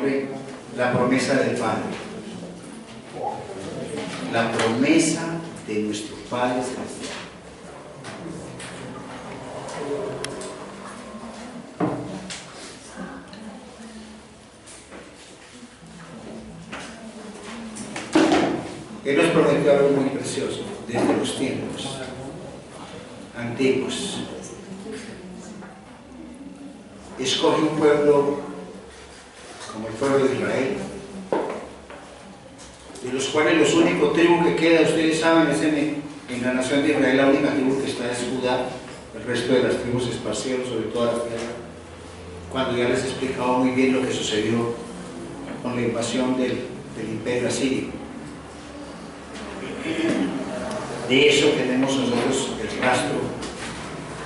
nombre la promesa del Padre. La promesa de nuestro Padre Celestial. Él nos prometió algo muy precioso desde los tiempos antiguos. Escoge un pueblo como el pueblo de Israel, de los cuales los únicos tribus que queda, ustedes saben, es en la nación de Israel, la única tribu que está es Judá. El resto de las tribus se esparcieron sobre toda la tierra. Cuando ya les he explicado muy bien lo que sucedió con la invasión del imperio asirio. De eso tenemos nosotros el rastro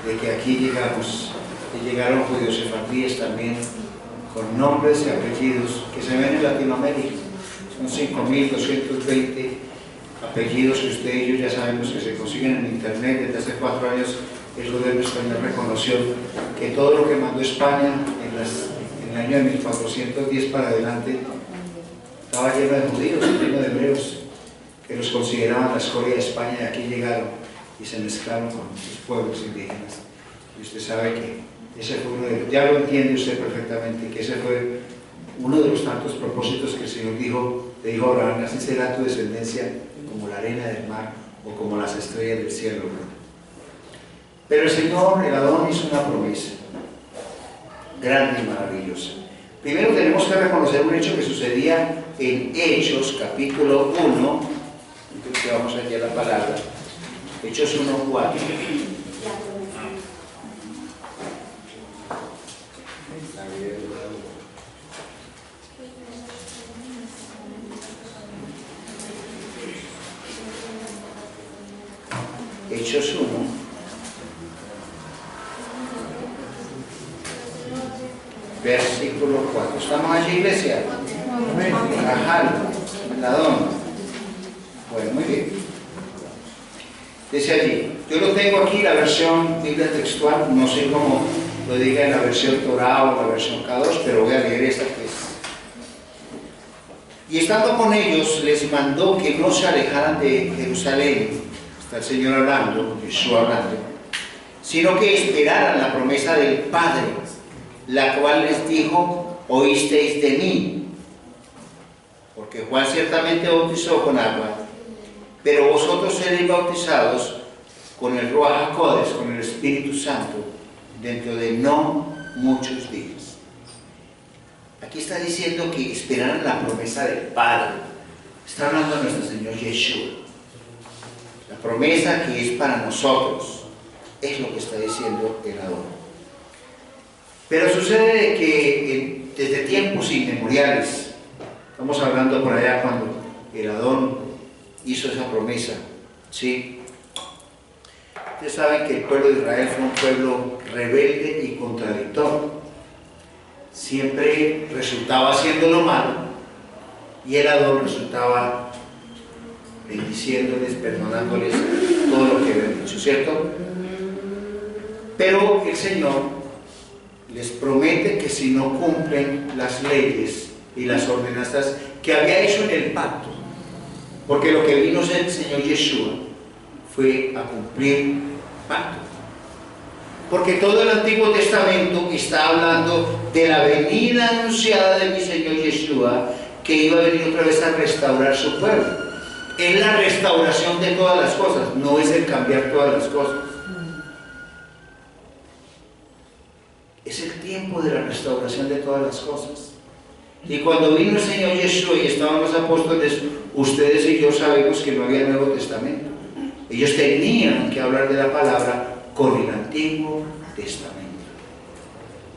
de que aquí llegamos, y llegaron judíos sefardíes también con nombres y apellidos que se ven en Latinoamérica. Son 5.220 apellidos que ustedes y yo ya sabemos que se consiguen en internet. Desde hace 4 años el gobierno español reconoció que todo lo que mandó España en el año de 1410 para adelante estaba lleno de judíos, lleno de hebreos, que los consideraban la escoria de España, y aquí llegaron y se mezclaron con sus pueblos indígenas. Y usted sabe que ese fue uno de, ya lo entiende usted perfectamente, que ese fue uno de los tantos propósitos que el Señor le dijo a Abraham: así será tu descendencia como la arena del mar o como las estrellas del cielo. Pero el Señor, el Adón, hizo una promesa grande y maravillosa. Primero tenemos que reconocer un hecho que sucedía en Hechos, capítulo 1, que vamos a hallar la palabra, Hechos 1:4. Hechos 1, versículo 4. ¿Estamos allí, iglesia? Rajal, Ladón. Bueno, muy bien. Dice allí, yo lo tengo aquí, la versión Biblia textual, no sé cómo lo diga en la versión Torah o la versión K2, pero voy a leer esta que es. Y estando con ellos, les mandó que no se alejaran de Jerusalén, está el Señor hablando, Jesús hablando, sino que esperaran la promesa del Padre, la cual les dijo: oísteis de mí, porque Juan ciertamente bautizó con agua, pero vosotros seréis bautizados con el Ruach HaKodesh, con el Espíritu Santo, dentro de no muchos días. Aquí está diciendo que esperaran la promesa del Padre. Está hablando de nuestro Señor Yeshua. La promesa que es para nosotros, es lo que está diciendo el Adón. Pero sucede que desde tiempos inmemoriales, estamos hablando por allá cuando el Adón hizo esa promesa, ¿sí? Ustedes saben que el pueblo de Israel fue un pueblo rebelde y contradictorio. Siempre resultaba haciendo lo malo y el Adón resultaba bendiciéndoles, perdonándoles todo lo que habían dicho, ¿cierto? Pero el Señor les promete que si no cumplen las leyes y las ordenanzas que había hecho en el pacto, porque lo que vino el Señor Yeshua fue a cumplir pacto. Porque todo el Antiguo Testamento está hablando de la venida anunciada de mi Señor Yeshua, que iba a venir otra vez a restaurar su pueblo. Es la restauración de todas las cosas, no es el cambiar todas las cosas. Es el tiempo de la restauración de todas las cosas. Y cuando vino el Señor Yeshua y estaban los apóstoles, ustedes y yo sabemos que no había Nuevo Testamento. Ellos tenían que hablar de la palabra con el Antiguo Testamento.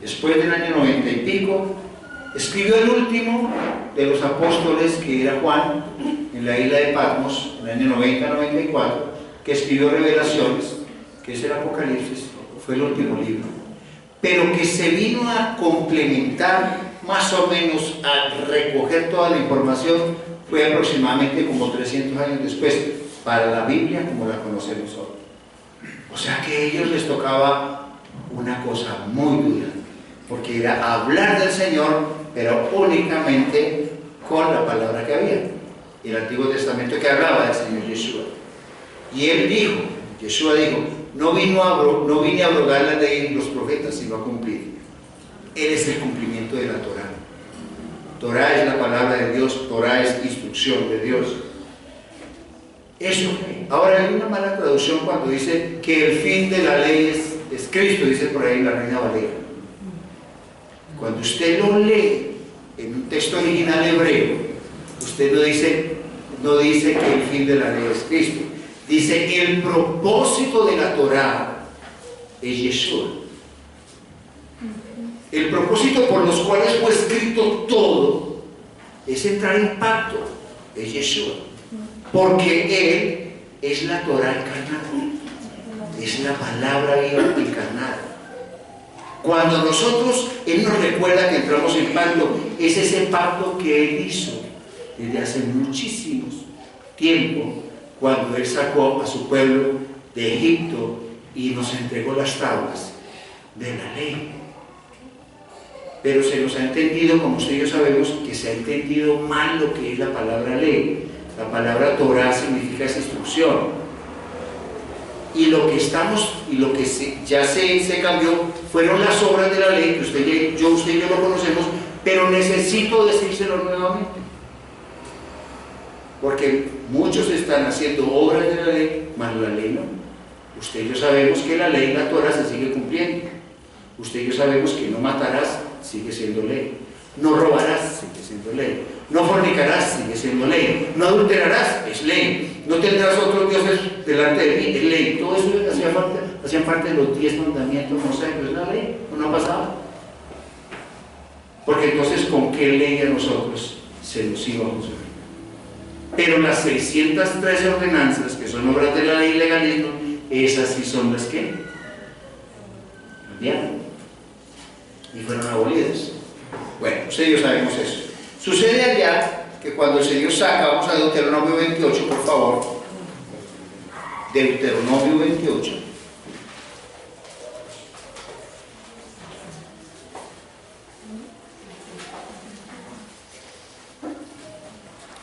Después del año 90 y pico, escribió el último de los apóstoles, que era Juan, en la isla de Patmos, en el año 90-94, que escribió Revelaciones, que es el Apocalipsis, fue el último libro, pero que se vino a complementar, más o menos a recoger toda la información, fue aproximadamente como 300 años después, para la Biblia como la conocemos hoy. O sea que a ellos les tocaba una cosa muy dura, porque era hablar del Señor pero únicamente con la palabra que había. El Antiguo Testamento que hablaba del Señor Yeshua. Y él dijo, Yeshua dijo, no vine a abrogar la ley y los profetas, sino a cumplir. Él es el cumplimiento de la Torá. Torá es la palabra de Dios, Torá es instrucción de Dios. Eso. Ahora hay una mala traducción cuando dice que el fin de la ley es Cristo, dice por ahí la Reina Valera. Cuando usted lo lee en un texto original hebreo, usted no dice que el fin de la ley es Cristo. Dice que el propósito de la Torá es Yeshua. El propósito por los cuales fue escrito todo es entrar en pacto, es Yeshua. Porque Él es la Torá encarnada, es la palabra viva encarnada. Cuando nosotros, Él nos recuerda que entramos en pacto, es ese pacto que Él hizo desde hace muchísimo tiempo, cuando Él sacó a su pueblo de Egipto y nos entregó las tablas de la ley. Pero se nos ha entendido, como ustedes y yo sabemos, que se ha entendido mal lo que es la palabra ley. La palabra Torah significa esa instrucción. Y lo que ya se cambió fueron las obras de la ley, que usted y yo lo conocemos, pero necesito decírselo nuevamente. Porque muchos están haciendo obras de la ley, mas la ley no. Usted y yo sabemos que la ley, la Torah, se sigue cumpliendo. Usted y yo sabemos que no matarás, sigue siendo ley. No robarás, sigue siendo ley. No fornicarás, sigue siendo ley. No adulterarás, es ley. No tendrás otros dioses delante de mí, es ley. Todo eso hacían parte de los 10 mandamientos, no sé, pero es la ley, no ha pasado. Porque entonces, ¿con qué ley a nosotros se nos iba a juzgar? Pero las 613 ordenanzas, que son obras de la ley y legalismo, esas sí son las que cambiaron y fueron abolidas. Bueno, ustedes sabemos eso. Sucede allá que cuando el Señor saca, vamos a Deuteronomio 28, por favor. Deuteronomio 28.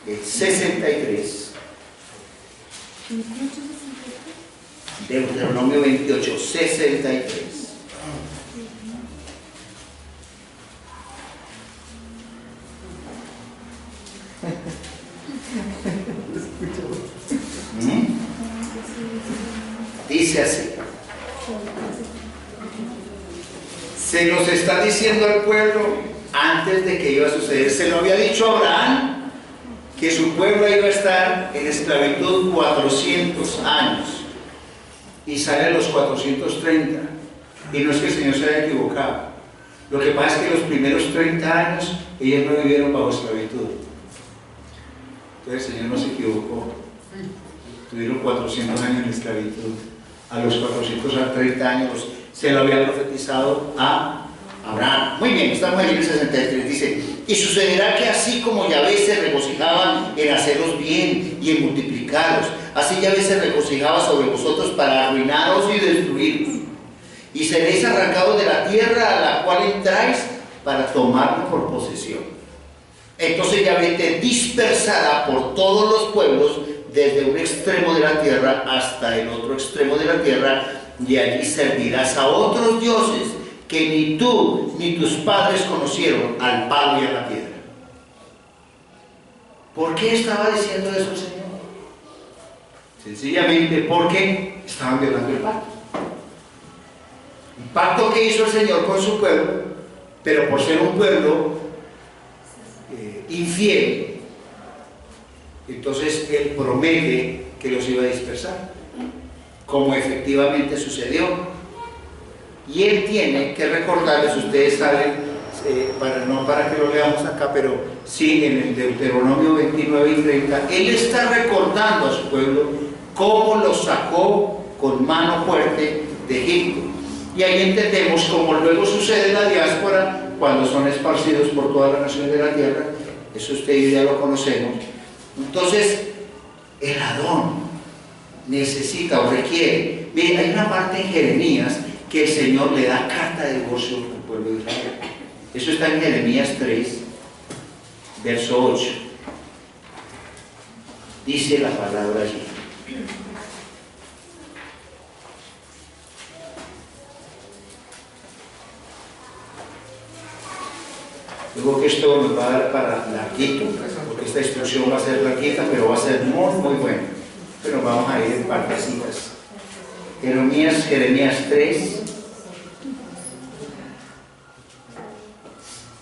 El 63. Deuteronomio 28, 63. Dice así: se nos está diciendo al pueblo antes de que iba a suceder. Se lo había dicho a Abraham que su pueblo iba a estar en esclavitud 400 años y sale a los 430. Y no es que el Señor se haya equivocado. Lo que pasa es que los primeros 30 años ellos no vivieron bajo esclavitud. Entonces el Señor no se equivocó. Tuvieron 400 años en esclavitud. A los 430 años se lo había profetizado a Abraham. Muy bien, estamos en el 63. Dice: y sucederá que así como Yahvé se regocijaba en haceros bien y en multiplicaros, así Yahvé se regocijaba sobre vosotros para arruinaros y destruiros. Y seréis arrancados de la tierra a la cual entráis para tomarla por posesión. Entonces Yahvé te dispersará por todos los pueblos, desde un extremo de la tierra hasta el otro extremo de la tierra, y allí servirás a otros dioses que ni tú ni tus padres conocieron, al palo y a la piedra. ¿Por qué estaba diciendo eso el Señor? Sencillamente porque estaban violando el pacto. Un pacto que hizo el Señor con su pueblo, pero por ser un pueblo infiel, entonces Él promete que los iba a dispersar, como efectivamente sucedió. Y Él tiene que recordarles, ustedes saben, no para que lo leamos acá, pero sí en el Deuteronomio 29 y 30, Él está recordando a su pueblo cómo los sacó con mano fuerte de Egipto. Y ahí entendemos cómo luego sucede en la diáspora, cuando son esparcidos por todas las naciones de la tierra. Eso ustedes ya lo conocemos. Entonces, el Adón necesita o requiere. Miren, hay una parte en Jeremías que el Señor le da carta de divorcio al pueblo de Israel. Eso está en Jeremías 3. verso 8. Dice la palabra allí. Luego que esto nos va a dar para larguito, porque esta instrucción va a ser larguita, pero va a ser muy, muy buena. Pero vamos a ir en partecitas. Jeremías 3,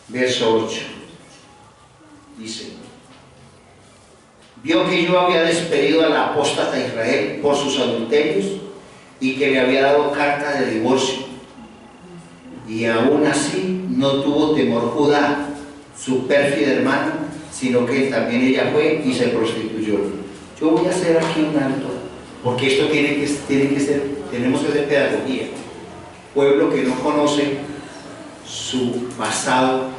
verso 8. Dice: vio que yo había despedido a la apóstata Israel por sus adulterios y que le había dado carta de divorcio. Y aún así no tuvo temor Judá, su pérfida hermana, sino que también ella fue y se prostituyó. Yo voy a hacer aquí un alto, porque esto tiene que ser, tenemos que hacer pedagogía. Pueblo que no conoce su pasado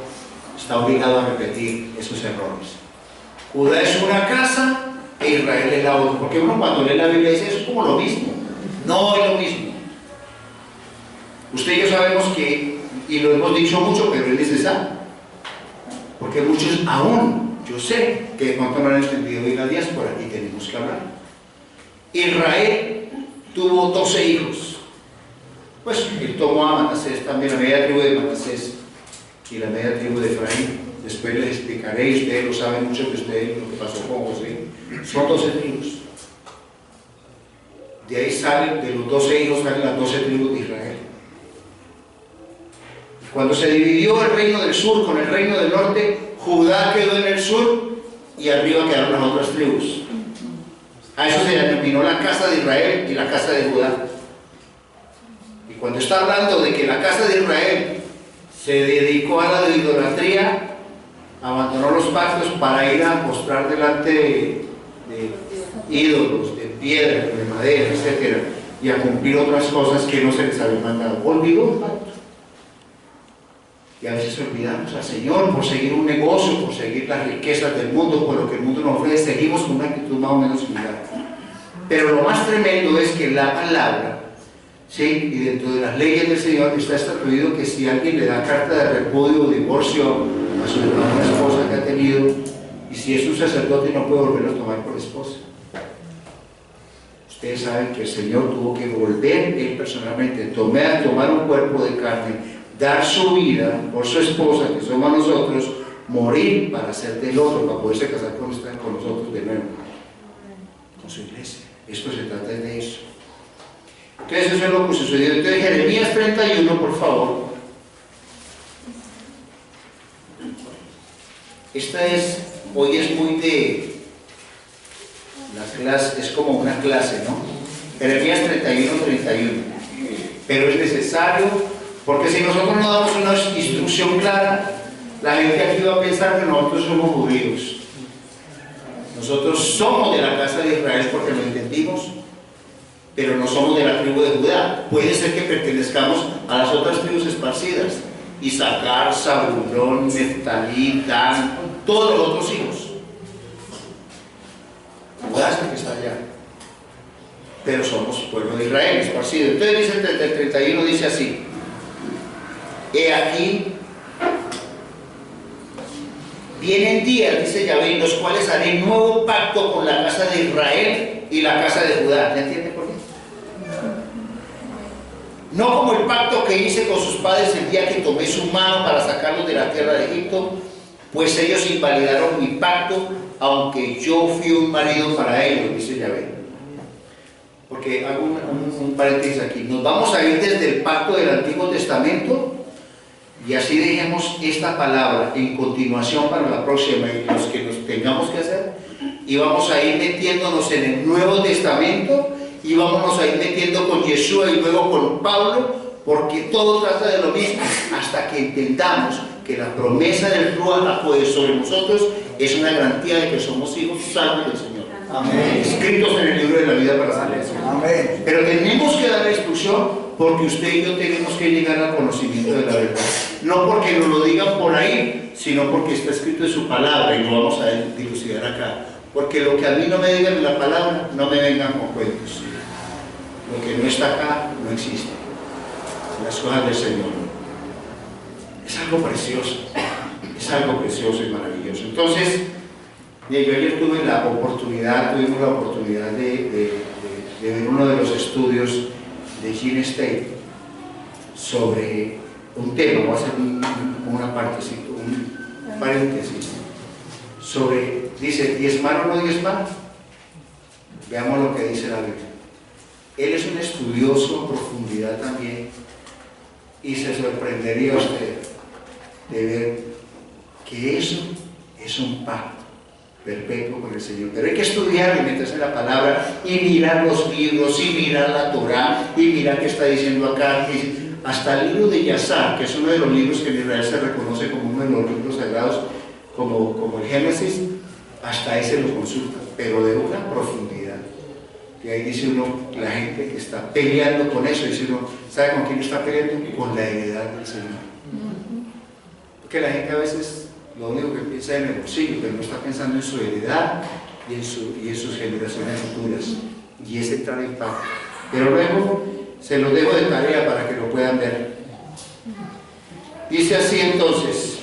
está obligado a repetir esos errores. Judá es una casa e Israel es la otra, porque uno cuando lee la Biblia dice eso es como lo mismo. No es lo mismo. Usted y yo sabemos que, y lo hemos dicho mucho, pero es necesario, porque muchos aún, yo sé que de pronto no han entendido bien la diáspora y tenemos que hablar. Israel tuvo 12 hijos. Pues él tomó a Manasés también, la media tribu de Manasés y la media tribu de Efraín. Después les explicaré, y ustedes lo saben mucho que ustedes lo que pasó con José. Son 12 tribus. De ahí salen, de los 12 hijos salen las 12 tribus de Israel. Cuando se dividió el reino del sur con el reino del norte, Judá quedó en el sur y arriba quedaron las otras tribus. A eso se denominó la casa de Israel y la casa de Judá. Y cuando está hablando de que la casa de Israel se dedicó a la idolatría, abandonó los pactos para ir a postrar delante de ídolos, de piedra, de madera, etc., y a cumplir otras cosas que no se les había mandado. Olvidó el pacto. Y a veces olvidamos al Señor por seguir un negocio, por seguir las riquezas del mundo, por lo que el mundo nos ofrece. Seguimos con una actitud más o menos similar. Pero lo más tremendo es que la palabra, ¿sí?, y dentro de las leyes del Señor está estatuido que si alguien le da carta de repudio o divorcio a su hermana, esposa que ha tenido, y si es un sacerdote no puede volverlo a tomar por esposa. Ustedes saben que el Señor tuvo que volver él personalmente, tomar un cuerpo de carne, dar su vida por su esposa, que somos nosotros, morir para ser del otro, para poderse casar con nosotros de nuevo, con su iglesia. Esto se trata de eso. Entonces eso es lo que sucedió. Entonces Jeremías 31, por favor. Hoy es muy de la clase, es como una clase, ¿no? Jeremías 31. Pero es necesario, porque si nosotros no damos una instrucción clara, la gente aquí va a pensar que nosotros somos judíos. Nosotros somos de la casa de Israel porque lo entendimos, pero no somos de la tribu de Judá. Puede ser que pertenezcamos a las otras tribus esparcidas: Isaacar, Zabulón, Neftalí, Dan, todos los otros hijos. Judá es el que está allá, pero somos pueblo de Israel esparcido. Entonces dice el 31, dice así: he aquí, vienen días, dice Yahvé, en los cuales haré nuevo pacto con la casa de Israel y la casa de Judá. ¿Ya entiende por qué? No como el pacto que hice con sus padres el día que tomé su mano para sacarlos de la tierra de Egipto, pues ellos invalidaron mi pacto, aunque yo fui un marido para ellos, dice Yahvé. Porque hago un paréntesis aquí. Nos vamos a ir desde el pacto del Antiguo Testamento, y así dejemos esta palabra en continuación para la próxima y los que nos tengamos que hacer, y vamos a ir metiéndonos en el Nuevo Testamento, y vámonos a ir metiendo con Yeshua y luego con Pablo, porque todo trata de lo mismo, hasta que entendamos que la promesa del Ruach HaKodesh sobre nosotros es una garantía de que somos hijos salvos del Señor. Amén. Escritos en el libro de la vida para salvación. Amén. Pero tenemos que dar la instrucción, porque usted y yo tenemos que llegar al conocimiento de la verdad. No porque nos lo digan por ahí, sino porque está escrito en su palabra, y lo vamos a dilucidar acá. Porque lo que a mí no me digan en la palabra, no me vengan con cuentos. Lo que no está acá, no existe. Las cosas del Señor. Es algo precioso y maravilloso. Dios. Entonces, yo ayer tuvimos la oportunidad de ver uno de los estudios de Gene State sobre un tema, voy a hacer una partecita, un paréntesis, sobre, dice, ¿diezmar o no diezmar? Veamos lo que dice la Biblia. Él es un estudioso en profundidad también, y se sorprendería usted de ver que eso es un pacto perpetuo con el Señor. Pero hay que estudiar y meterse en la palabra y mirar los libros y mirar la Torá y mirar qué está diciendo acá. Hasta el libro de Yazar, que es uno de los libros que en Israel se reconoce como uno de los libros sagrados, como el Génesis, hasta ese lo consulta, pero de una profundidad. Y ahí dice uno, la gente que está peleando con eso, dice uno, ¿sabe con quién está peleando? Con la heredad del Señor. Porque la gente a veces lo único que piensa es en el bolsillo, pero no está pensando en su heredad y en sus generaciones futuras. Y ese trae impacto. Pero luego se los dejo de tarea para que lo puedan ver. Dice así entonces: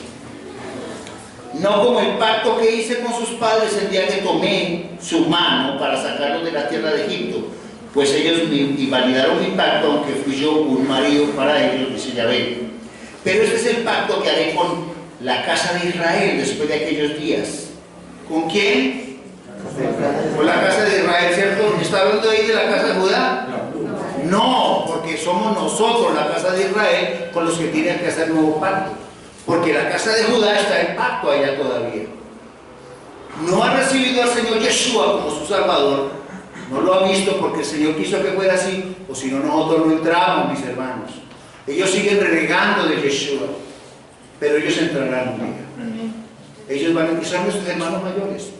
no como el pacto que hice con sus padres el día que tomé su mano para sacarlos de la tierra de Egipto, pues ellos invalidaron mi pacto, aunque fui yo un marido para ellos, dice Yahvé. Pero este es el pacto que haré con la casa de Israel después de aquellos días. ¿Con quién? Con la casa de Israel, ¿cierto? ¿Está hablando ahí de la casa de Judá? No, porque somos nosotros, la casa de Israel, con los que tienen que hacer nuevo pacto. Porque la casa de Judá está en pacto allá todavía. No ha recibido al Señor Yeshua como su Salvador, no lo ha visto porque el Señor quiso que fuera así, o si no nosotros no entramos, mis hermanos. Ellos siguen renegando de Yeshua, pero ellos entrarán un día. Ellos van a empezar nuestros hermanos mayores.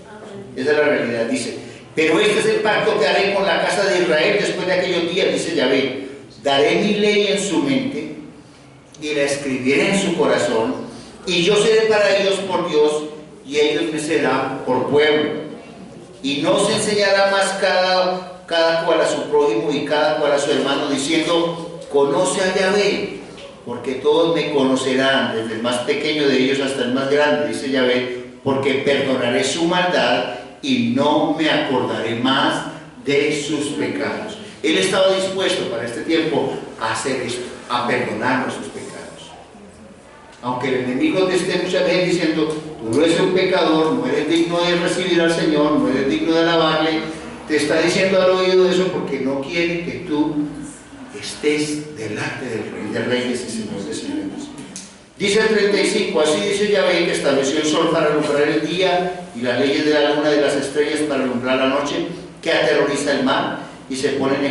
Esa es la realidad, dice. Pero este es el pacto que haré con la casa de Israel después de aquellos días, dice Yahvé. Daré mi ley en su mente y la escribiré en su corazón, y yo seré para ellos por Dios, y ellos me serán por pueblo. Y no se enseñará más cada cual a su prójimo y cada cual a su hermano, diciendo, conoce a Yahvé, porque todos me conocerán, desde el más pequeño de ellos hasta el más grande, dice Yahvé, porque perdonaré su maldad y no me acordaré más de sus pecados. Él estaba dispuesto para este tiempo a hacer esto, a perdonar nuestros pecados. Aunque el enemigo te esté muchas veces diciendo, tú no eres un pecador, no eres digno de recibir al Señor, no eres digno de alabarle, te está diciendo al oído eso porque no quiere que tú estés delante del Rey de Reyes y Señor de Señores. Dice el 35, así dice Yahvé, que estableció el sol para alumbrar el día y las leyes de la luna y de las estrellas para alumbrar la noche, que aterroriza el mar y se ponen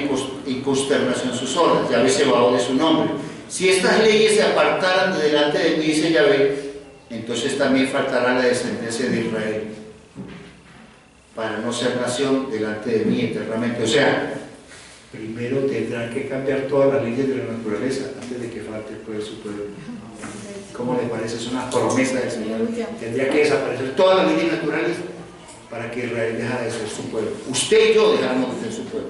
en consternación sus olas. Yahvé se va de su nombre. Si estas leyes se apartaran de delante de mí, dice Yahvé, entonces también faltará la descendencia de Israel para no ser nación delante de mí eternamente. O sea, primero tendrán que cambiar todas las leyes de la naturaleza antes de que falte el pueblo de su pueblo. ¿Cómo le parece? Es una promesa del Señor. Tendría que desaparecer todas las leyes naturales para que Israel dejara de ser su pueblo. Usted y yo dejáramos de ser su pueblo.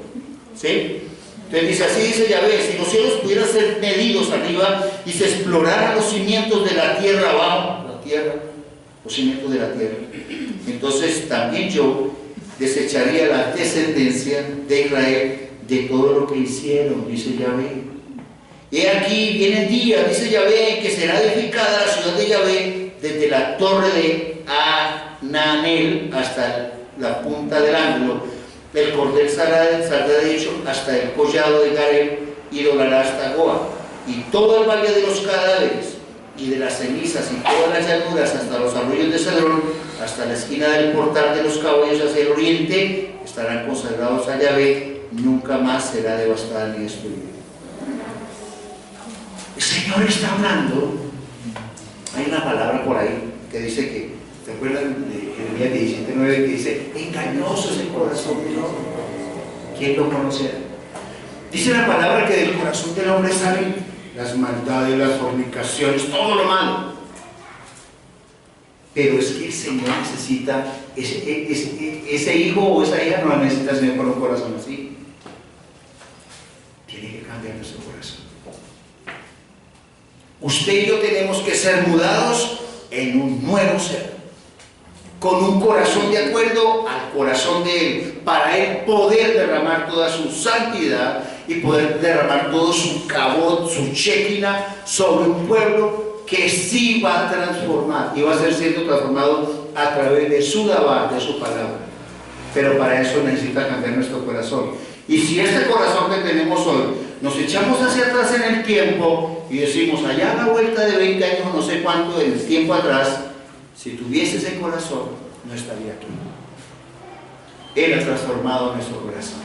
¿Sí? Entonces dice, así dice Yahvé, si los cielos pudieran ser medidos arriba y se exploraran los cimientos de la tierra abajo, la tierra, los cimientos de la tierra, entonces también yo desecharía la descendencia de Israel de todo lo que hicieron, dice Yahvé. He aquí vienen días, dice Yahvé, que será edificada la ciudad de Yahvé desde la torre de Ananel hasta la punta del ángulo. El cordel saldrá de hecho hasta el collado de Gareb y doblará hasta Goa. Y todo el valle de los cadáveres y de las cenizas y todas las llanuras hasta los arroyos de Cedrón, hasta la esquina del portal de los caballos hacia el oriente, estarán consagrados a Yahvé, nunca más será devastada ni destruida. El Señor está hablando. Hay una palabra por ahí que dice que, ¿te acuerdan de Jeremías 17:9 que dice, engañoso es el corazón del hombre? ¿Quién lo conocerá? Dice la palabra que del corazón del hombre salen las maldades, las fornicaciones, todo lo malo. Pero es que el Señor necesita, ese hijo o esa hija no la necesita el Señor con un corazón así. Tiene que cambiar nuestro corazón. Usted y yo tenemos que ser mudados en un nuevo ser. con un corazón de acuerdo al corazón de Él, para Él poder derramar toda su santidad y poder derramar todo su cabot, su Shekinah sobre un pueblo que sí va a transformar y va a ser siendo transformado a través de su Dabar, de su palabra. Pero para eso necesita cambiar nuestro corazón. Y si este corazón que tenemos hoy nos echamos hacia atrás en el tiempo y decimos, allá a la vuelta de 20 años, no sé cuánto, en el tiempo atrás, si tuviese ese corazón, no estaría aquí. Él ha transformado nuestro corazón,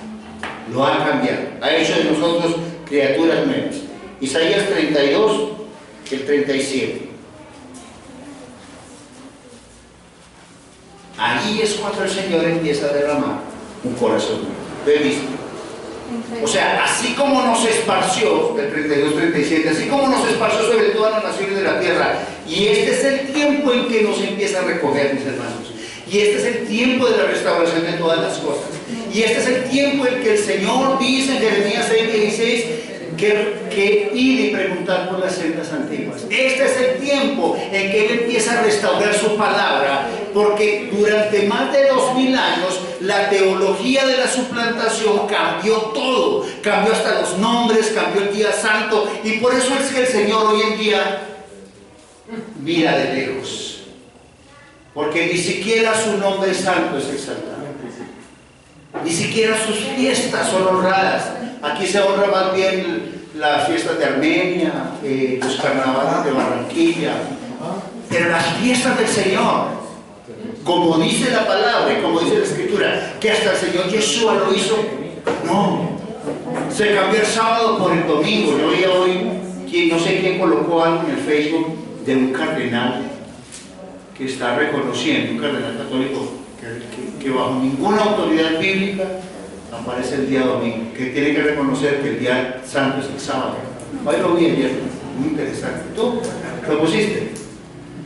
lo ha cambiado, ha hecho de nosotros criaturas nuevas. Isaías 32, el 37. Ahí es cuando el Señor empieza a derramar un corazón nuevo. ¿Viste? O sea, así como nos esparció, el 32-37, así como nos esparció sobre todas las naciones de la tierra, y este es el tiempo en que nos empieza a recoger, mis hermanos, y este es el tiempo de la restauración de todas las cosas, y este es el tiempo en que el Señor dice en Jeremías 6:16 que ir y preguntar por las sendas antiguas. Este es el tiempo en que Él empieza a restaurar su palabra, porque durante más de 2000 años la teología de la suplantación cambió todo, cambió hasta los nombres, cambió el día santo, y por eso es que el Señor hoy en día mira de lejos, porque ni siquiera su nombre santo es exaltado, ni siquiera sus fiestas son honradas. Aquí se honra más bien las fiestas de Armenia, los carnavales de Barranquilla, pero las fiestas del Señor, como dice la palabra y como dice la Escritura, que hasta el Señor Yeshua lo hizo, no, se cambió el sábado por el domingo. Yo oía hoy, no sé quién colocó algo en el Facebook de un cardenal que está reconociendo, un cardenal católico que bajo ninguna autoridad bíblica aparece el día domingo, que tiene que reconocer que el día santo es el sábado. Hoy lo vi ayer, muy interesante. ¿Tú lo pusiste?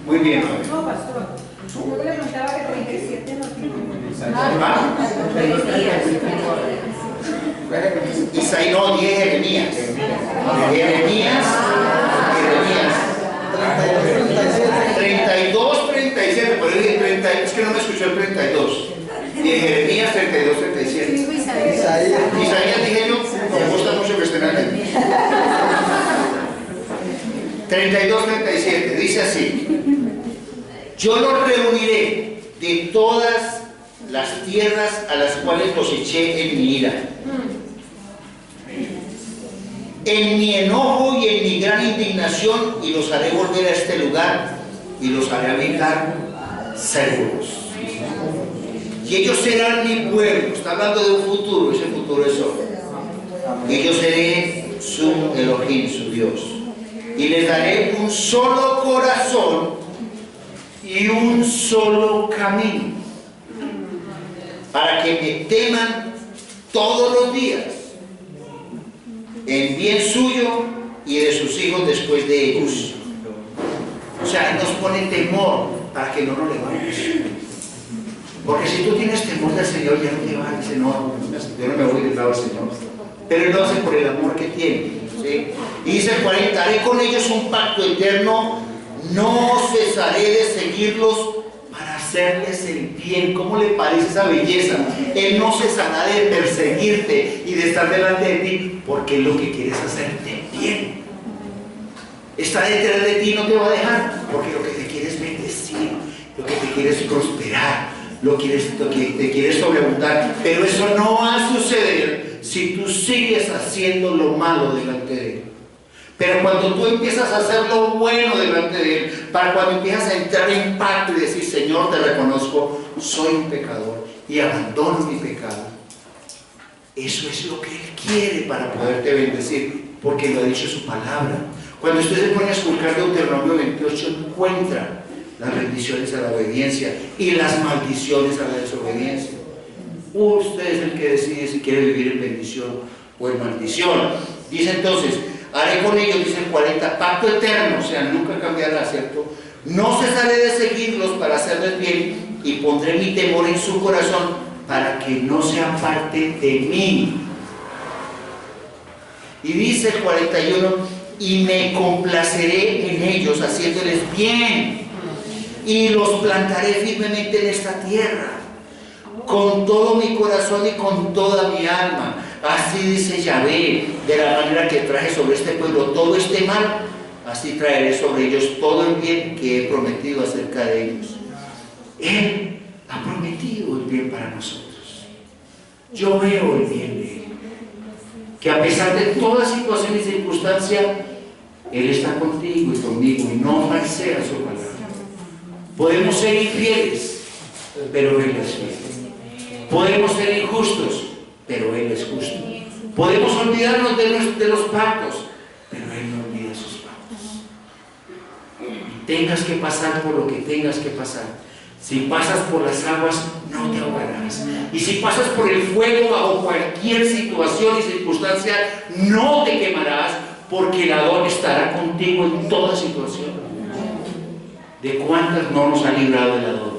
Muy bien. No, pastor. Yo le preguntaba que 37 no tiene. Isaías, no, 10 Jeremías. Jeremías 32, 37, por ahí 30, es que no me escuchó el 32. Jeremías 32, 37. Isaías dije yo, me gusta mucho que estén aquí. 32, 37, dice así: yo los reuniré de todas las tierras a las cuales los eché en mi ira, en mi enojo y en mi gran indignación, y los haré volver a este lugar y los haré habitar seguros. Y ellos serán mi pueblo. Está hablando de un futuro, ese futuro es hoy. Y yo seré su Elohim, su Dios. Y les daré un solo corazón y un solo camino, para que me teman todos los días, en bien suyo y de sus hijos después de ellos. O sea, Él nos pone temor para que no nos levantemos. Porque si tú tienes temor del Señor, ya no te vales, no, yo no me voy del lado del Señor. Pero Él lo hace por el amor que tiene, ¿sí? Y dice el 40, haré con ellos un pacto eterno, no cesaré de seguirlos para hacerles el bien. ¿Cómo le parece esa belleza? Él no cesará de perseguirte y de estar delante de ti, porque lo que quieres hacerte bien. Está detrás de ti y no te va a dejar, porque lo que te quiere es bendecir, lo que te quiere es prosperar, lo que te quieres sobreabundar. Pero eso no va a suceder si tú sigues haciendo lo malo delante de Él. Pero cuando tú empiezas a hacer lo bueno delante de Él, para cuando empiezas a entrar en pacto y decir: Señor, te reconozco, soy un pecador y abandono mi pecado, eso es lo que Él quiere para poderte bendecir, porque lo ha dicho su palabra. Cuando usted se pone a esculcar Deuteronomio 28, encuentra las bendiciones a la obediencia y las maldiciones a la desobediencia. Usted es el que decide si quiere vivir en bendición o en maldición. Dice entonces: haré con ellos, dice el 40, pacto eterno, o sea, nunca cambiará, ¿cierto? No cesaré de seguirlos para hacerles bien, y pondré mi temor en su corazón para que no se aparte de mí. Y dice el 41, y me complaceré en ellos, haciéndoles bien. y los plantaré firmemente en esta tierra, con todo mi corazón y con toda mi alma. Así dice Yahvé, de la manera que traje sobre este pueblo todo este mal, así traeré sobre ellos todo el bien que he prometido acerca de ellos. Él ha prometido el bien para nosotros. Yo veo el bien de Él, que a pesar de toda situación y circunstancia, Él está contigo y conmigo y no falsea su palabra. Podemos ser infieles, pero Él es fiel. Podemos ser injustos, pero Él es justo. Podemos olvidarnos de los pactos, pero Él no olvida sus pactos. Y tengas que pasar por lo que tengas que pasar. Si pasas por las aguas, no te ahogarás. Y si pasas por el fuego bajo cualquier situación y circunstancia, no te quemarás, porque el Adón estará contigo en toda situación. ¿De cuántas no nos ha librado el Adón?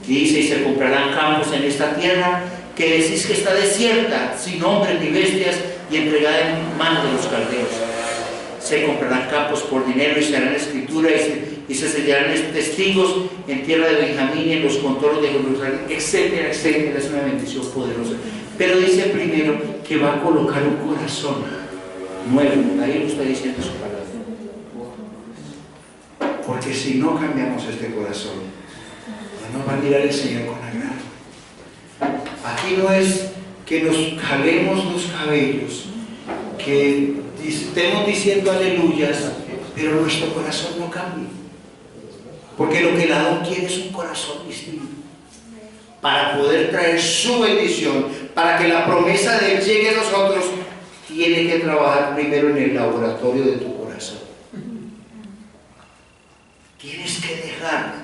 Dice, y se comprarán campos en esta tierra, que decís que está desierta, sin hombres ni bestias, y entregada en manos de los caldeos. Se comprarán campos por dinero y se harán escritura y se sellarán testigos en tierra de Benjamín y en los contornos de Jerusalén, etcétera, etcétera. Es una bendición poderosa. Pero dice primero que va a colocar un corazón nuevo. Ahí lo está diciendo su palabra. Porque si no cambiamos este corazón, no nos va a mirar el Señor con agrado. Aquí no es que nos jalemos los cabellos, que estemos diciendo aleluyas, pero nuestro corazón no cambia. Porque lo que el Adón quiere es un corazón distinto, para poder traer su bendición, para que la promesa de Él llegue a nosotros. Tiene que trabajar primero en el laboratorio de tu corazón. Tienes que dejar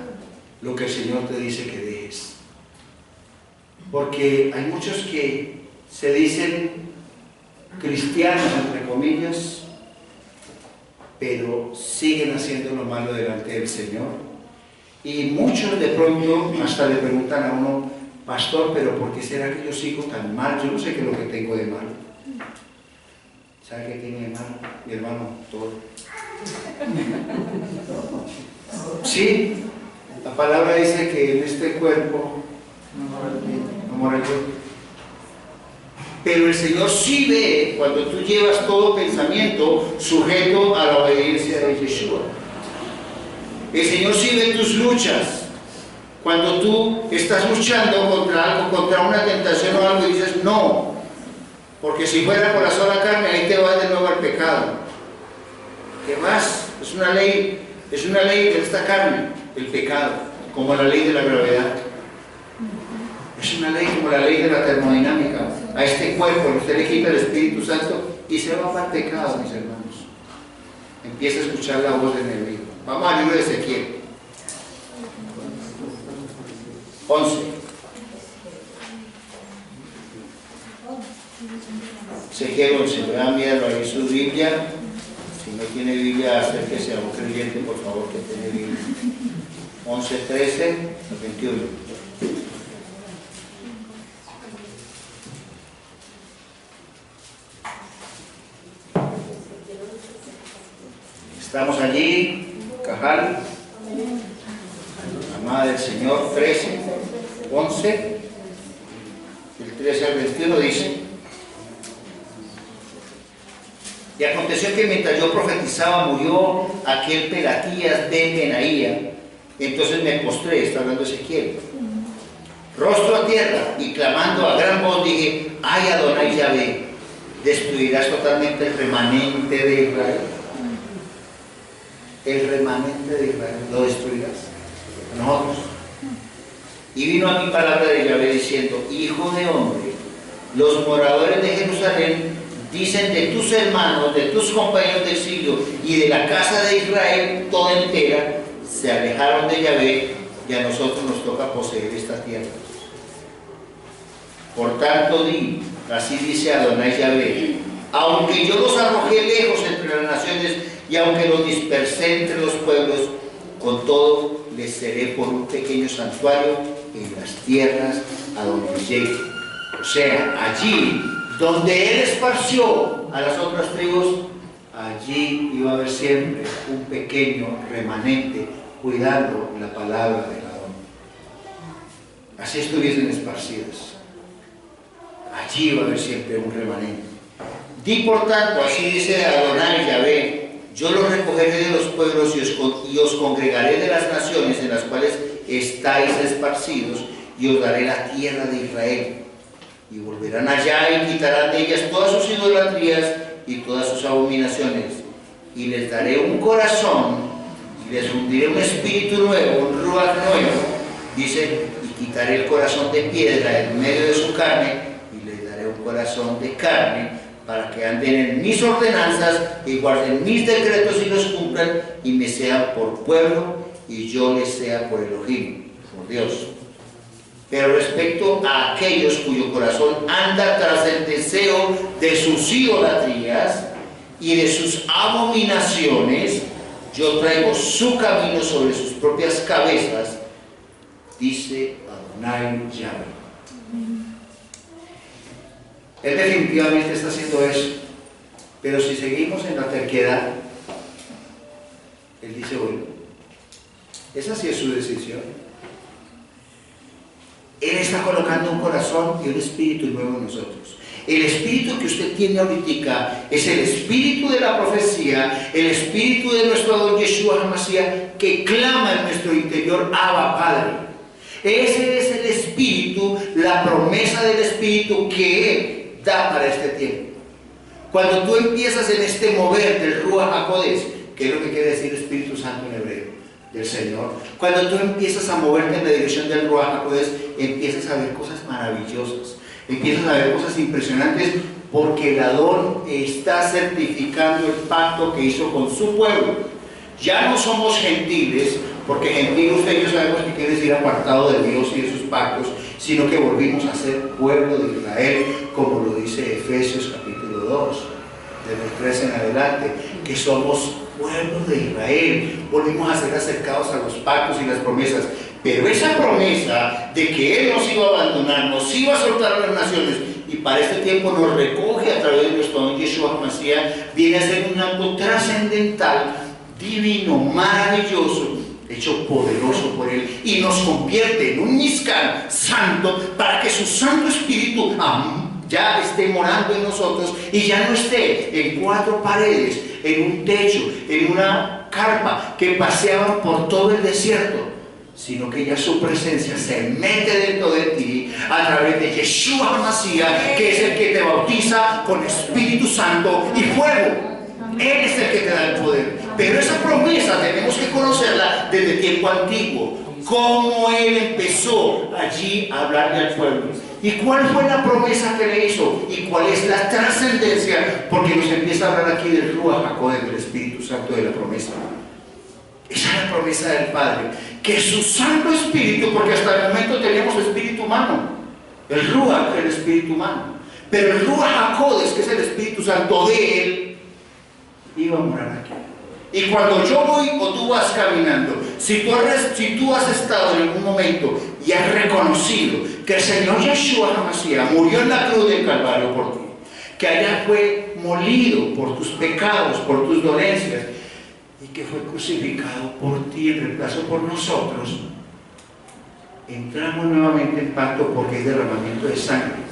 lo que el Señor te dice que dejes. Porque hay muchos que se dicen cristianos, entre comillas, pero siguen haciendo lo malo delante del Señor. Y muchos de pronto hasta le preguntan a uno: pastor, pero ¿por qué será que yo sigo tan mal? Yo no sé qué es lo que tengo de malo. ¿Sabe qué tiene de malo? Mi hermano, todo. Sí, la palabra dice que en este cuerpo no mora el cuerpo. Pero el Señor sí ve cuando tú llevas todo pensamiento sujeto a la obediencia de Yeshua. El Señor sí ve tus luchas. Cuando tú estás luchando contra algo, contra una tentación o algo, y dices no, porque si fuera por la sola carne, ahí te vas de nuevo al pecado. ¿Qué más? Es una ley de esta carne, el pecado, como la ley de la gravedad. Es una ley como la ley de la termodinámica. A este cuerpo usted le quita el Espíritu Santo y se va para el pecado, mis hermanos. Empieza a escuchar la voz del enemigo. Vamos al libro de Ezequiel 11. Ezequiel 11, vean, míralo ahí su Biblia. Si no tiene Biblia, acérquese a un creyente, por favor, que tiene Biblia. 11, 13 al 21. Estamos allí, Cajal, amada del Señor, 13, 11, el 13 al 21 dice: y aconteció que mientras yo profetizaba murió aquel Pelatías de Benaía. Entonces me postré, está hablando Ezequiel, rostro a tierra, y clamando a gran voz dije: ay, Adonai Yahvé, destruirás totalmente el remanente de Israel. El remanente de Israel lo destruirás. Nosotros. Y vino a mi palabra de Yahvé diciendo: hijo de hombre, los moradores de Jerusalén dicen de tus hermanos, de tus compañeros de exilio y de la casa de Israel toda entera, se alejaron de Yahvé, y a nosotros nos toca poseer esta tierra. Por tanto di, así dice Adonai Yahvé: aunque yo los arrojé lejos entre las naciones y aunque los dispersé entre los pueblos, con todo les seré por un pequeño santuario en las tierras a donde llegue. O sea, allí donde Él esparció a las otras tribus, allí iba a haber siempre un pequeño remanente cuidando la palabra del Adón. Así estuviesen esparcidas. Allí va a haber siempre un remanente. Di por tanto, así dice Adonai Yahvé, yo los recogeré de los pueblos y os congregaré de las naciones en las cuales estáis esparcidos, y os daré la tierra de Israel. Y volverán allá y quitarán de ellas todas sus idolatrías y todas sus abominaciones. Y les daré un corazón, y les fundiré un espíritu nuevo, un ruach nuevo. Dice, y quitaré el corazón de piedra en medio de su carne, y les daré un corazón de carne, para que anden en mis ordenanzas y guarden mis decretos y los cumplan, y me sean por pueblo, y yo les sea por Elohim, por Dios. Pero respecto a aquellos cuyo corazón anda tras el deseo de sus idolatrías y de sus abominaciones, yo traigo su camino sobre sus propias cabezas, dice Adonai Yahvé. Él definitivamente está haciendo eso, pero si seguimos en la terquedad, él dice, bueno, esa sí es su decisión. Él está colocando un corazón y un espíritu nuevo en nosotros. El espíritu que usted tiene ahorita es el espíritu de la profecía, el espíritu de nuestro Adón Yeshua HaMashiach, que clama en nuestro interior, Abba Padre. Ese es el espíritu, la promesa del espíritu que Él da para este tiempo. Cuando tú empiezas en este mover del Ruach HaKodesh, que es lo que quiere decir Espíritu Santo en hebreo, del Señor, cuando tú empiezas a moverte en la dirección del Ruach HaKodesh, empiezas a ver cosas maravillosas, empiezas a ver cosas impresionantes, porque el Adón está certificando el pacto que hizo con su pueblo. Ya no somos gentiles, porque gentil usted y yo sabemos que quiere decir apartado de Dios y de sus pactos, sino que volvimos a ser pueblo de Israel, como lo dice Efesios capítulo 2, desde el 13 en adelante, que somos pueblo de Israel, volvimos a ser acercados a los pactos y las promesas. Pero esa promesa de que Él nos iba a abandonar, nos iba a soltar a las naciones, y para este tiempo nos recoge a través de nuestro Adón Yeshua HaMashiach, viene a ser un acto trascendental, divino, maravilloso, hecho poderoso por Él, y nos convierte en un Mishkan santo, para que su Santo Espíritu ya esté morando en nosotros, y ya no esté en cuatro paredes, en un techo, en una carpa que paseaban por todo el desierto, sino que ya su presencia se mete dentro de ti a través de Yeshua HaMashiach, que es el que te bautiza con Espíritu Santo y fuego. Él es el que te da el poder. Pero esa promesa tenemos que conocerla desde tiempo antiguo. Cómo Él empezó allí a hablarle al pueblo. ¿Y cuál fue la promesa que le hizo? ¿Y cuál es la trascendencia? Porque nos empieza a hablar aquí del Ruach HaKodesh, del Espíritu Santo de la promesa. Esa es la promesa del Padre. Que su Santo Espíritu, porque hasta el momento teníamos espíritu humano. El Ruach, el espíritu humano. Pero el Ruach HaKodesh, que es el Espíritu Santo de Él, iba a morar aquí. Y cuando yo voy o tú vas caminando, si tú has estado en algún momento y has reconocido que el Señor Yeshua HaMashiach murió en la cruz del Calvario por ti, que allá fue molido por tus pecados, por tus dolencias, y que fue crucificado por ti en reemplazo por nosotros, entramos nuevamente en pacto porque hay derramamiento de sangre.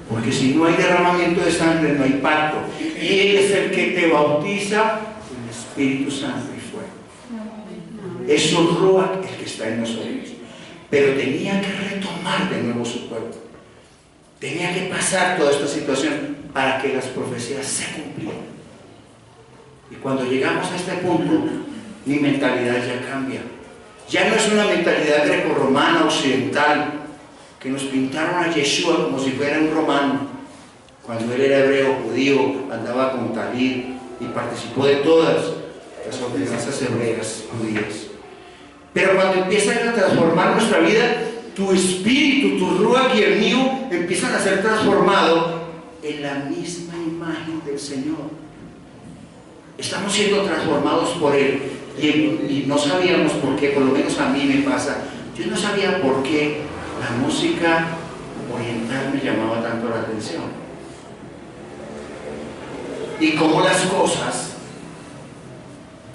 Porque si no hay derramamiento de sangre, no hay pacto. Y Él es el que te bautiza con Espíritu Santo y fuego. Es un Ruach el que está en nosotros. Pero tenía que retomar de nuevo su pueblo. Tenía que pasar toda esta situación para que las profecías se cumplieran. Y cuando llegamos a este punto, mi mentalidad ya cambia. Ya no es una mentalidad grecorromana occidental, que nos pintaron a Yeshua como si fuera un romano, cuando él era hebreo, judío, andaba con talit y participó de todas las ordenanzas hebreas, judías. Pero cuando empieza a transformar nuestra vida, tu espíritu, tu ruach y el mío empiezan a ser transformados en la misma imagen del Señor. Estamos siendo transformados por Él, y no sabíamos por qué, por lo menos a mí me pasa. Yo no sabía por qué la música oriental me llamaba tanto la atención, y cómo las cosas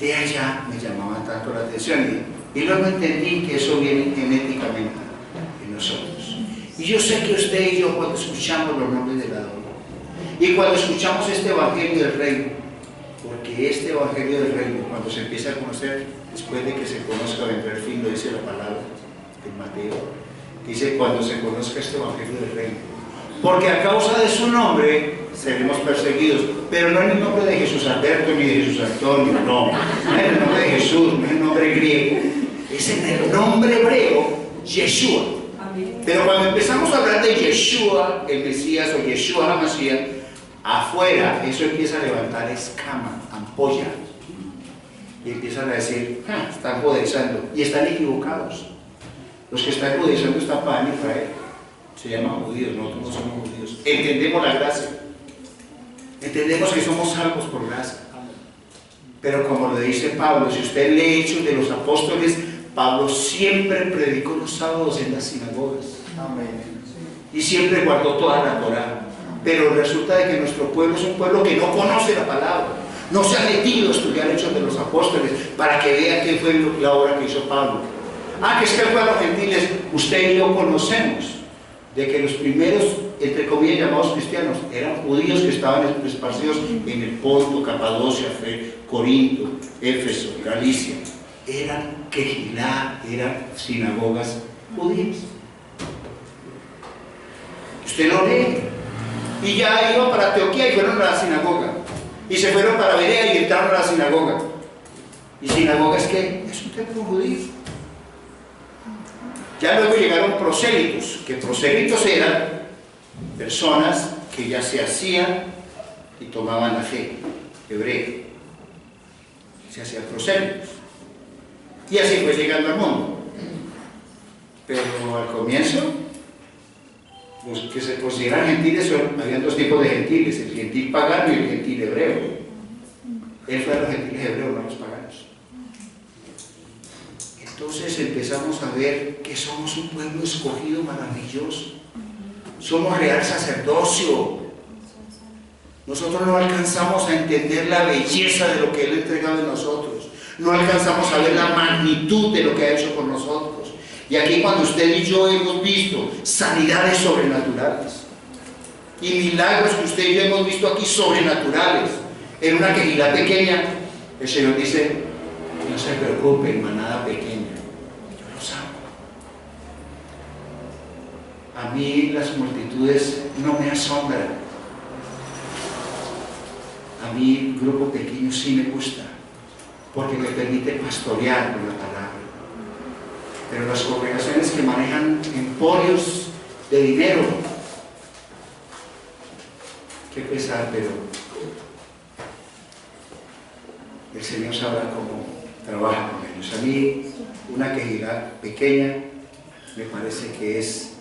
de allá me llamaban tanto la atención. Y luego entendí que eso viene genéticamente en nosotros. Y yo sé que usted y yo, cuando escuchamos los nombres de la dona, y cuando escuchamos este Evangelio del Reino, porque este Evangelio del Reino, cuando se empieza a conocer, después de que se conozca vendrá el fin, lo dice la palabra en Mateo, dice cuando se conozca este Evangelio del Reino, porque a causa de su nombre seremos perseguidos, pero no en el nombre de Jesús Alberto ni de Jesús Antonio, no en el nombre de Jesús, no en el nombre griego, es en el nombre hebreo, Yeshua. Pero cuando empezamos a hablar de Yeshua, el Mesías, o Yeshua HaMashiach, afuera eso empieza a levantar escama, ampolla, y empiezan a decir, están judaizando, y están equivocados. Los que están judaizando están para Israel, se llaman judíos, nosotros no somos judíos. Entendemos la gracia, entendemos que somos salvos por gracia, pero como lo dice Pablo, si usted lee Hechos de los Apóstoles, Pablo siempre predicó los sábados en las sinagogas. Amén. Y siempre guardó toda la Torá. Pero resulta de que nuestro pueblo es un pueblo que no conoce la palabra, no se ha metido a estudiar Hechos de los Apóstoles para que vea qué fue la obra que hizo Pablo. Que es que el pueblo gentiles, usted y yo conocemos de que los primeros, entre comillas, llamados cristianos, eran judíos que estaban esparcidos en el Ponto, Capadocia, Corinto, Éfeso, Galicia. Eran Kehilá, eran sinagogas judías. Usted lo lee. Y ya iban para Antioquía y fueron a la sinagoga. Y se fueron para Berea y entraron a la sinagoga. ¿Y sinagoga es qué? Es un templo judío. Ya luego llegaron prosélitos, que prosélitos eran personas que ya se hacían y tomaban la fe hebrea. Se hacían prosélitos. Y así fue llegando al mundo. Pero al comienzo, los que se consideran gentiles, habían dos tipos de gentiles, el gentil pagano y el gentil hebreo. Él fue a los gentiles hebreos, no a los paganos. Entonces empezamos a ver que somos un pueblo escogido maravilloso. Somos real sacerdocio. Nosotros no alcanzamos a entender la belleza de lo que Él ha entregado en nosotros. No alcanzamos a ver la magnitud de lo que ha hecho con nosotros. Y aquí cuando usted y yo hemos visto sanidades sobrenaturales y milagros que usted y yo hemos visto aquí sobrenaturales, en una quejilá pequeña, el Señor dice, no se preocupe, manada pequeña, yo los amo. A mí las multitudes no me asombran. A mí el grupo pequeño sí me gusta, porque me permite pastorear con la palabra. Pero las congregaciones que manejan emporios de dinero, qué pesar, pero el Señor sabrá cómo trabaja con ellos. A mí, una quejilá pequeña me parece que es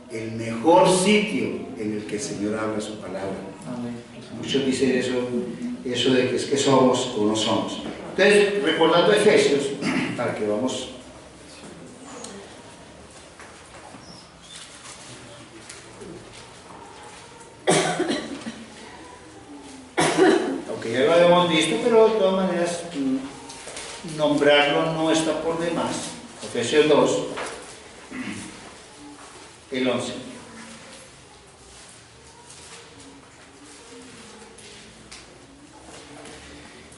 el mejor sitio en el que el Señor habla su palabra. Amén. Muchos dicen eso de que es que somos o no somos. Entonces, recordando Efesios, para que vamos. Aunque ya lo habíamos visto, pero de todas maneras, nombrarlo no está por demás. Efesios 2, el 11.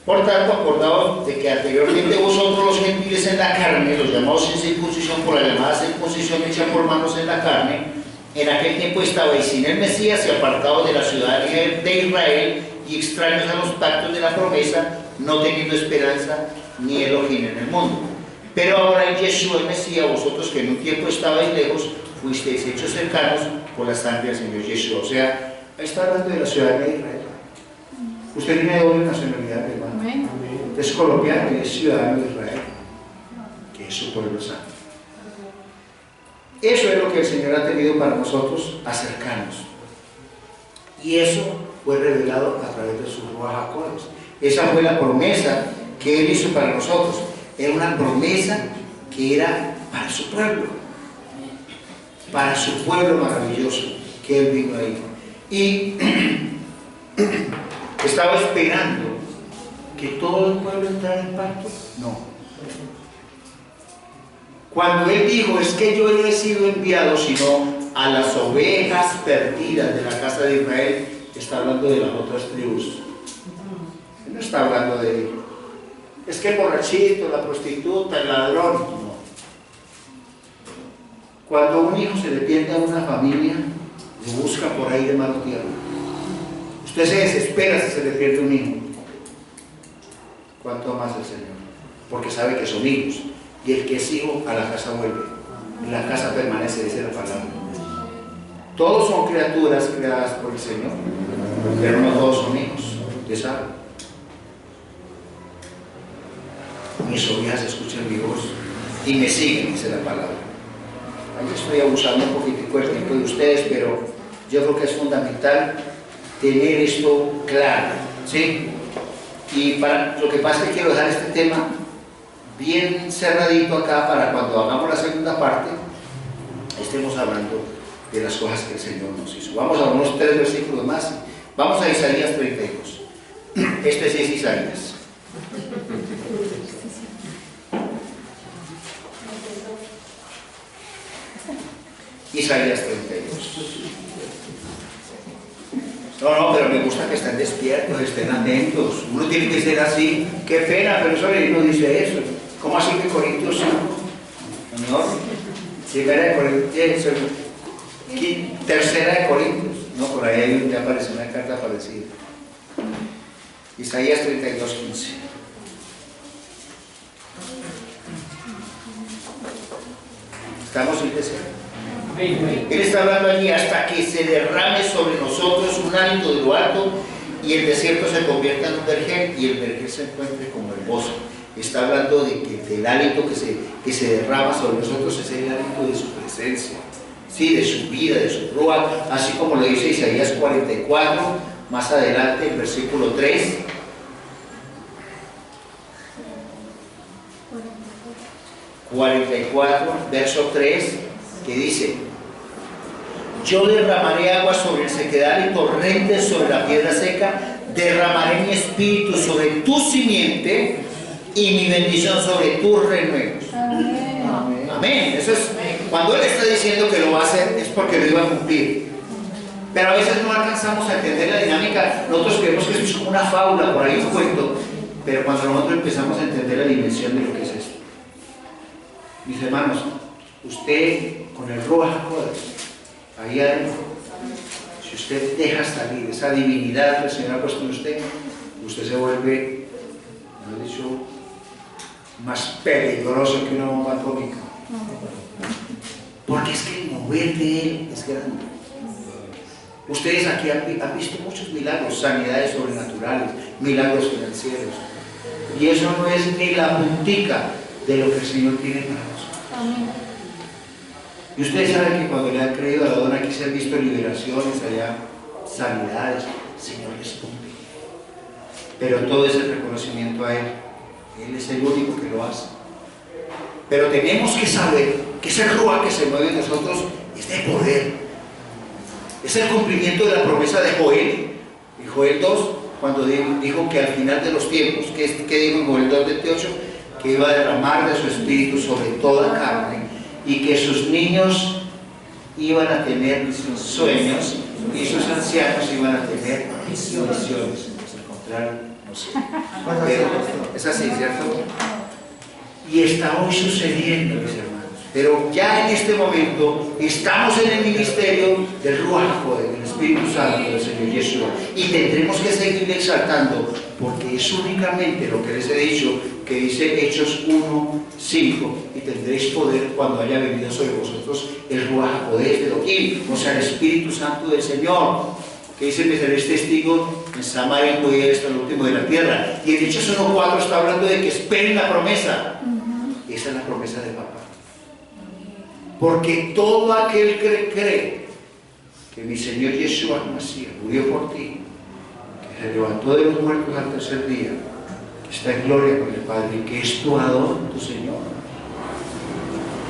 Por tanto, acordaos de que anteriormente vosotros los gentiles en la carne, los llamados sin circuncisión por la llamada circuncisión hecha por manos en la carne, en aquel tiempo estabais sin el Mesías y apartados de la ciudadanía de Israel y extraños a los pactos de la promesa, no teniendo esperanza ni Elohim en el mundo. Pero ahora en Yeshua el Mesías, vosotros que en un tiempo estabais lejos, fuisteis hechos cercanos por la sangre del Señor Yeshua. O sea, está hablando de la ciudadanía de Israel. Usted tiene doble nacionalidad, hermano. Amén. Es colombiano y es ciudadano de Israel, que es su pueblo santo. Eso es lo que el Señor ha tenido para nosotros, acercarnos. Y eso fue revelado a través de sus Ruach HaKodesh. Esa fue la promesa que Él hizo para nosotros. Era una promesa que era para su pueblo maravilloso, que Él vino ahí. Y estaba esperando que todo el pueblo entrara en pacto. No. Cuando él dijo, es que yo no he sido enviado sino a las ovejas perdidas de la casa de Israel, está hablando de las otras tribus. Él no está hablando de, es que el borrachito, la prostituta, el ladrón. No. Cuando un hijo se le pierde a una familia, lo busca por ahí de mano tierra. Usted se desespera si se le pierde un hijo. ¿Cuánto más el Señor? Porque sabe que son hijos. Y el que es hijo, a la casa vuelve. En la casa permanece, dice la palabra. Todos son criaturas creadas por el Señor, pero no todos son hijos. Usted sabe. Mis ovejas escuchan mi voz y me siguen, dice la palabra. Ahí estoy abusando un poquitico el tiempo de ustedes, pero yo creo que es fundamental tener esto claro, ¿sí? Y lo que pasa es que quiero dejar este tema bien cerradito acá para cuando hagamos la segunda parte estemos hablando de las cosas que el Señor nos hizo. Vamos a unos 3 versículos más. Vamos a Isaías 32. Este sí es Isaías. Isaías 32. No, pero me gusta que estén despiertos, estén atentos. Uno tiene que ser así. Qué pena, pero eso no dice eso. ¿Cómo así que Corintios 5? No, Primera de Corintios, Tercera de Corintios. No, por ahí ya aparece una carta parecida. Isaías 32, 15. ¿Estamos en iglesia? Él está hablando allí hasta que se derrame sobre nosotros un hálito de lo alto y el desierto se convierta en un vergel y el vergel se encuentre como hermoso. Está hablando de que del hálito que se derrama sobre nosotros es el hálito de su presencia, ¿sí? De su vida, de su ruach, así como lo dice Isaías 44, más adelante, el versículo 3. Verso 3, que dice: yo derramaré agua sobre el sequedal y torrentes sobre la piedra seca, derramaré mi espíritu sobre tu simiente y mi bendición sobre tus renuevos. Amén. Amén. Eso es, cuando Él está diciendo que lo va a hacer, es porque lo iba a cumplir. Pero a veces no alcanzamos a entender la dinámica. Nosotros creemos que esto es como una fábula, por ahí un cuento, pero cuando nosotros empezamos a entender la dimensión de lo que es esto. Mis hermanos, usted con el Ruach HaKodesh, ahí adentro, si usted deja salir esa divinidad que el Señor ha puesto en usted, usted se vuelve, ¿no he dicho?, más peligroso que una bomba atómica. Porque es que el mover de Él es grande. Ustedes aquí han visto muchos milagros, sanidades sobrenaturales, milagros financieros. Y eso no es ni la puntica de lo que el Señor tiene para nosotros. Y ustedes saben que cuando le han creído a la dona aquí se han visto liberaciones allá, sanidades, el Señor les cumple. Pero todo es el reconocimiento a Él. Él es el único que lo hace. Pero tenemos que saber que ese ruach que se mueve en nosotros es de poder. Es el cumplimiento de la promesa de Joel. En Joel 2, cuando dijo que al final de los tiempos, que dijo en Joel 2:28, que iba a derramar de su espíritu sobre toda carne y que sus niños iban a tener sueños y sus ancianos iban a tener visiones. Al contrario, no sé. Pero es así, ¿cierto? Y está hoy sucediendo, mis hermanos. Pero ya en este momento estamos en el ministerio del Ruach HaKodesh, del Espíritu Santo del Señor Yeshua, y tendremos que seguir exaltando, porque es únicamente lo que les he dicho, que dice Hechos 1:5, y tendréis poder cuando haya venido sobre vosotros el Ruach HaKodesh de Elohim, o sea, el Espíritu Santo del Señor, que dice: me seréis testigo en Samaria, en Judea, hasta el último de la tierra. Y en Hechos 1:4 está hablando de que esperen la promesa. Esa es la promesa de papá. Porque todo aquel que cree que mi Señor Yeshua Mashiach murió por ti, que se levantó de los muertos al tercer día, que está en gloria con el Padre y que es tu Adón, tu Señor,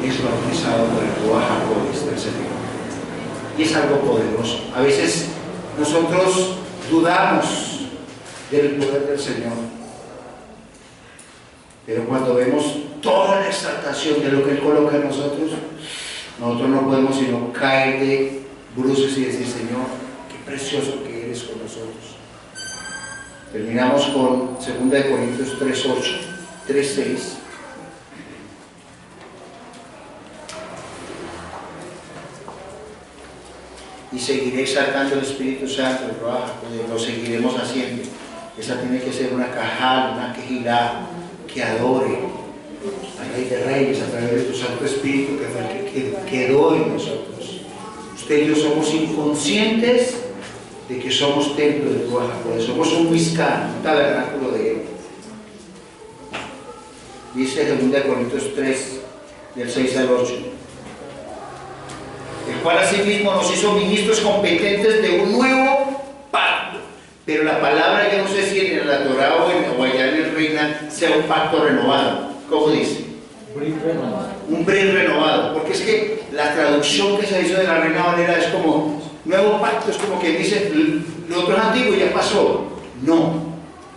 es bautizado por el Ruach HaKodesh del Señor. Y es algo poderoso. A veces nosotros dudamos del poder del Señor, pero cuando vemos toda la exaltación de lo que Él coloca en nosotros, nosotros no podemos sino caer de bruces y decir, Señor, qué precioso que eres con nosotros. Terminamos con 2 Corintios 3:8, 3:6. Y seguiré exaltando el Espíritu Santo, lo seguiremos haciendo. Esa tiene que ser una cajal, una quejilá, que adore al Rey de Reyes a través de tu Santo Espíritu, que fue el que quedó en nosotros. Usted y yo somos inconscientes de que somos templo de Ruach HaKodesh, somos un mishkan, un tabernáculo de Él. Dice 2 Corintios 3, del 6 al 8. El cual asimismo nos hizo ministros competentes de un nuevo pacto. Pero la palabra, yo no sé si en la Torah o allá en el Reina sea un pacto renovado. ¿Cómo dice? Un brit renovado. Porque es que la traducción que se hizo de la Reina Valera es como nuevo pacto, es como que dice lo otro es antiguo y ya pasó. No.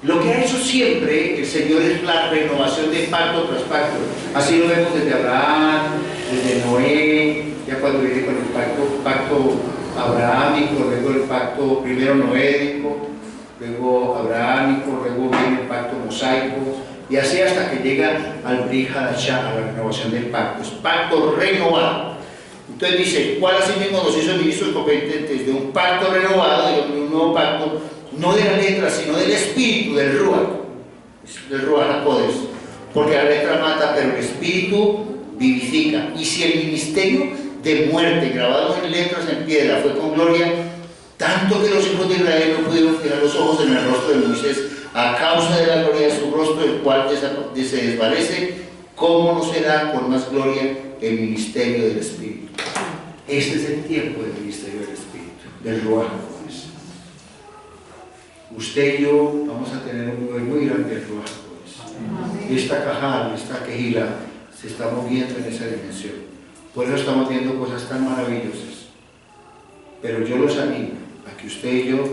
Lo que ha hecho siempre el Señor es la renovación de pacto tras pacto. Así lo vemos desde Abraham, desde Noé, ya cuando viene con el pacto abrahámico, luego el pacto primero noédico, luego abrahámico, luego viene el pacto mosaico, y así hasta que llega al Brit Hadashah, a la renovación del pacto. Es pacto renovado. Entonces dice, ¿cuál asimismo nos hizo ministros competentes de un pacto renovado, de un nuevo pacto, no de la letra, sino del espíritu, del Ruach HaKodesh? Porque la letra mata, pero el espíritu vivifica. Y si el ministerio de muerte grabado en letras en piedra fue con gloria, tanto que los hijos de Israel no pudieron fijar los ojos en el rostro de Moisés a causa de la gloria de su rostro, el cual se desvanece, ¿cómo no será con más gloria el ministerio del Espíritu? Este es el tiempo del ministerio del Espíritu, del Ruach HaKodesh. Usted y yo vamos a tener un nivel muy grande del Ruach HaKodesh. Esta cajal, esta quejila, se está moviendo en esa dimensión. Por eso estamos viendo cosas tan maravillosas. Pero yo los animo a que usted y yo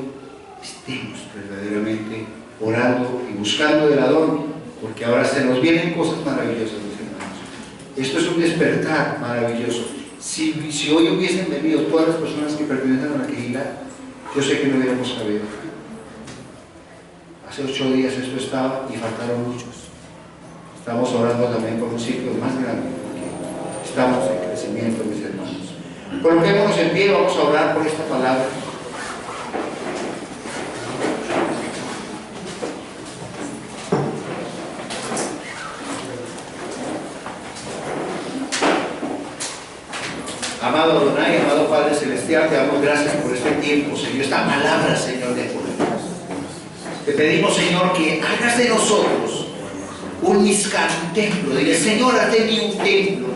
estemos verdaderamente orando y buscando del Adón, porque ahora se nos vienen cosas maravillosas, mis hermanos. Esto es un despertar maravilloso. Si hoy hubiesen venido todas las personas que pertenecen a la quejila, yo sé que no hubiéramos sabido. Hace 8 días esto estaba y faltaron muchos. Estamos orando también por un sitio más grande, porque estamos en crecimiento, mis hermanos. Coloquémonos en pie, vamos a orar por esta palabra. Amado Adonai, amado Padre Celestial, te damos gracias por este tiempo, Señor, esta palabra, Señor, de poder. Te pedimos, Señor, que hagas de nosotros un mishkan, un templo. Dile, Señor, haz de mí un templo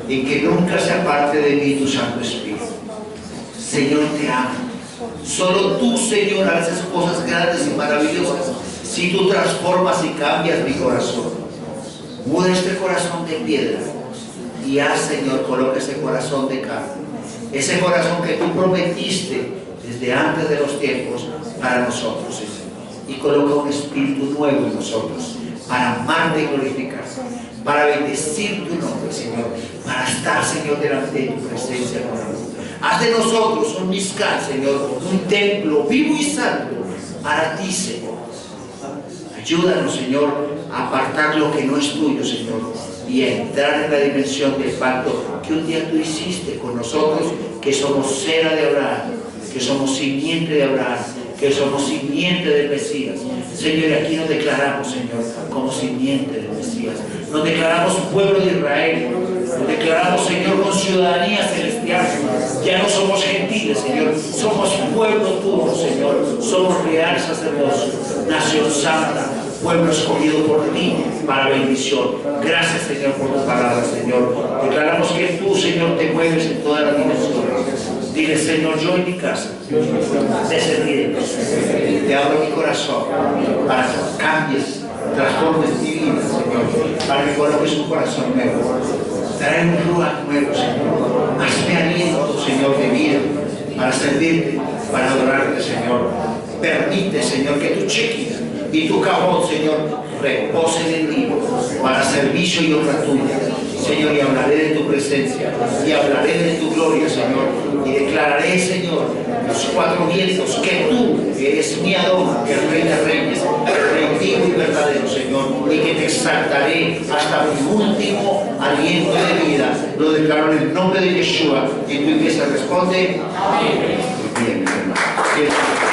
en que nunca se aparte de mí tu Santo Espíritu. Señor, te amo. Solo tú, Señor, haces cosas grandes y maravillosas si tú transformas y cambias mi corazón. Muda este corazón de piedra y haz, Señor, coloca ese corazón de carne, ese corazón que tú prometiste desde antes de los tiempos para nosotros, Señor. Y coloca un espíritu nuevo en nosotros para amarte y glorificarte, para bendecir tu nombre, Señor, para estar, Señor, delante de tu presencia. Haz de nosotros un mishkan, Señor, un templo vivo y santo para ti, Señor. Ayúdanos, Señor, a apartar lo que no es tuyo, Señor, y a entrar en la dimensión del pacto que un día tú hiciste con nosotros, que somos cera de Abraham, que somos simiente de Abraham, que somos simiente del Mesías. Señor, aquí nos declaramos, Señor, como simiente del Mesías. Nos declaramos pueblo de Israel. Nos declaramos, Señor, con ciudadanía celestial. Ya no somos gentiles, Señor. Somos pueblo tuyo, Señor. Somos real sacerdocio, nación santa, pueblo escogido por ti para bendición. Gracias, Señor, por tu palabra, Señor. Declaramos que tú, Señor, te mueves en todas las dimensiones. Dile, Señor, yo en mi casa te serviré. Te abro mi corazón para que cambies, transformes mi vida, Señor, para que coloques un corazón nuevo. Trae un Ruach nuevo, Señor. Hazme aliento, Señor, de vida para servirte, para adorarte, Señor. Permite, Señor, que tu chequina y tu cajón, Señor, reposen en mí para servicio y honra tuya. Señor, y hablaré de tu presencia, y hablaré de tu gloria, Señor, y declararé, Señor, los cuatro vientos, que tú eres mi Adón, el Rey de Reyes, el Rey vivo y verdadero, Señor, y que te exaltaré hasta mi último aliento de vida. Lo declaro en el nombre de Yeshua, y tu iglesia responde, amén. Muy bien, mi hermano.